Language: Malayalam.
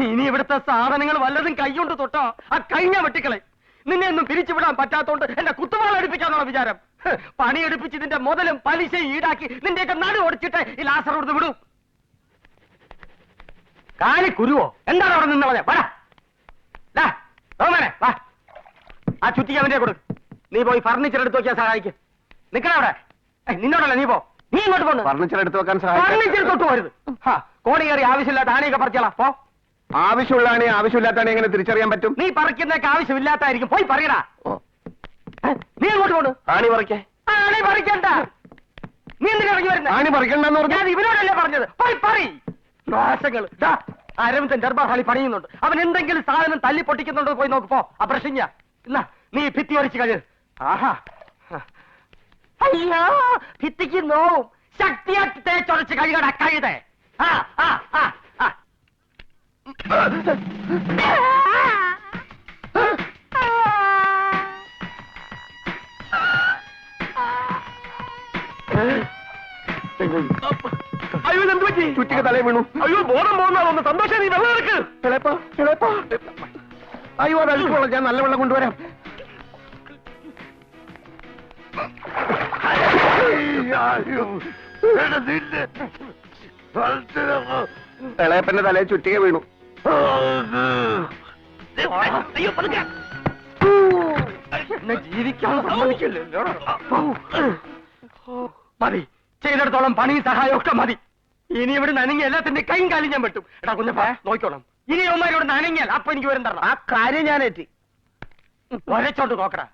ഇനി ഇവിടുത്തെ സാധനങ്ങൾ വല്ലതും കൈകൊണ്ട് തൊട്ടോ ആ കഴിഞ്ഞ വെട്ടിക്കളെ. നിന്നെ ഒന്നും പിരിച്ചുവിടാൻ പറ്റാത്തോണ്ട് എന്റെ കുത്തുവാള എടുപ്പിക്കാന്നുള്ള വിചാരം. പണിയെടുപ്പിച്ച് ഇതിന്റെ മുതലും പലിശയും ഈടാക്കി നിന്റെയൊക്കെ നടു ഓടിച്ചിട്ട് ഈ ലാസറോട് വിടും. കാലി കുരുവോ? എന്താണ് അവിടെ നിന്ന് പറഞ്ഞ? വാ, ആ ചുറ്റിക്ക് അവന്റെ കൊടുക്കും. നീ പോയി ഫർണിച്ചർ എടുത്ത് നോക്കിയാൽ സഹായിക്കും. നിക്കണ അവിടെ. നിന്നോടല്ല, നീ പോ. നീ ഇങ്ങോട്ട് പോന്നു. ഫർണിച്ചർ എടുത്ത് വെക്കാൻ ഫർണിച്ചർ തൊട്ട് പോരുത്. കോണി കയറി ആവശ്യമില്ലാത്ത ആണിയൊക്കെ പറിച്ചോളാം. പോ. ആവശ്യമുള്ള ആണി ആവശ്യമില്ലാത്ത എങ്ങനെ തിരിച്ചറിയാൻ പറ്റും? നീ പറിക്കുന്നൊക്കെ ആവശ്യമില്ലാത്തായിരിക്കും. പോയി പറയടാ. നീ അങ്ങോട്ട് പോണു. ആണി പറിക്കേ? ആണി പറിക്കണ്ട. നീ എന്തിനാ ഇറങ്ങി വരുന്നത്? ആണി പറിക്കണ്ടെന്ന് പറഞ്ഞു. ഞാൻ ഇവനോടല്ലേ പറഞ്ഞത്? പോയി പറയ്. നാശങ്ങൾ. അരവിന്ദൻ ദർബാർ ഹാളി പണിയുന്നുണ്ട്. അവൻ എന്തെങ്കിലും സാധനം തല്ലി പൊട്ടിക്കുന്നുണ്ടോ പോയി നോക്കുമ്പോ. അപ്രശ്യ എന്നാ നീ ഭിത്തി വരച്ച് കഴിയും. ആഹാ, അയ്യോ, ഭിത്തിക്ക് നോവും. ശക്തിയാക്കി തേച്ചൊരച്ച് കഴിയട കഴുതേ. അയ്യോ, എന്ത് പറ്റി? ചുറ്റിക്ക് തലേ വീണു. അയ്യോ, ബോധം പോകുന്ന സന്തോഷം. നീ വെള്ളം എടുക്ക്. അയ്യോ, അത് അഴുക്കുള്ള. ഞാൻ നല്ല വെള്ളം കൊണ്ടുവരാം. ഇളയപ്പന്റെ തലയെ ചുറ്റിക വീണു. ജീവിക്കാൻ സമ്മതിക്കില്ലല്ലോ. മതി, ചെയ്തെടുത്തോളം പണിയും സഹായം ഒക്കെ മതി. ഇനി ഇവിടെ നനങ്ങി എല്ലാത്തിന്റെ കൈയും കാലും ഞാൻ പറ്റും. എടാ കുഞ്ഞപ്പ, നോക്കിക്കോണം. ഇനി അവന്മാരോട് നനങ്ങിയാൽ അപ്പൊ എനിക്ക് വരും തരണം. ആ കാര്യം ഞാൻ എത്തി. ഒരച്ചോട്ട് നോക്കടാ.